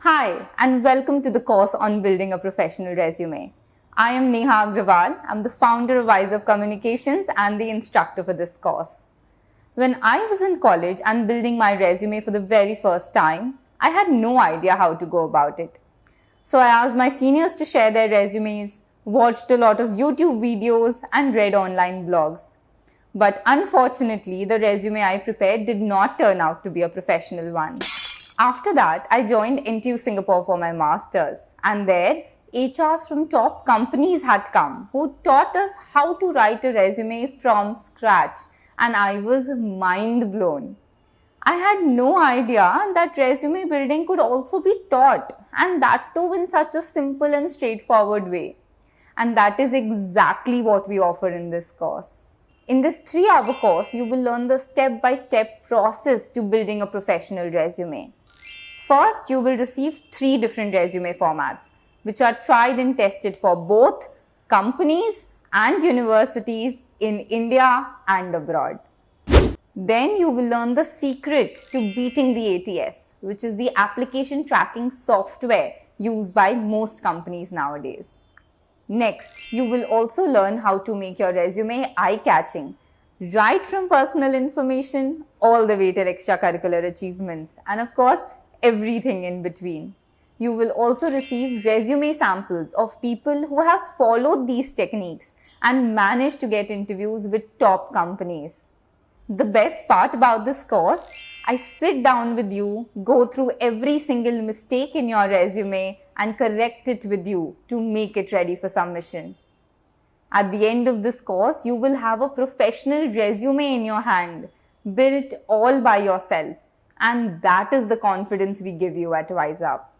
Hi, and welcome to the course on building a professional resume. I am Neha Agrawal. I'm the founder of Wise Up Communications and the instructor for this course. When I was in college and building my resume for the very first time, I had no idea how to go about it. So I asked my seniors to share their resumes, watched a lot of YouTube videos, and read online blogs. But unfortunately, the resume I prepared did not turn out to be a professional one. After that, I joined NTU Singapore for my master's, and there, HRs from top companies had come who taught us how to write a resume from scratch, and I was mind blown. I had no idea that resume building could also be taught, and that too in such a simple and straightforward way. And that is exactly what we offer in this course. In this 3-hour course, you will learn the step-by-step process to building a professional resume. First, you will receive 3 different resume formats, which are tried and tested for both companies and universities in India and abroad. Then you will learn the secret to beating the ATS, which is the application tracking software used by most companies nowadays. Next, you will also learn how to make your resume eye-catching, right from personal information all the way to extracurricular achievements, and of course, everything in between. You will also receive resume samples of people who have followed these techniques and managed to get interviews with top companies. The best part about this course, I sit down with you, go through every single mistake in your resume and correct it with you to make it ready for submission. At the end of this course, you will have a professional resume in your hand, built all by yourself. And that is the confidence we give you at Wise Up.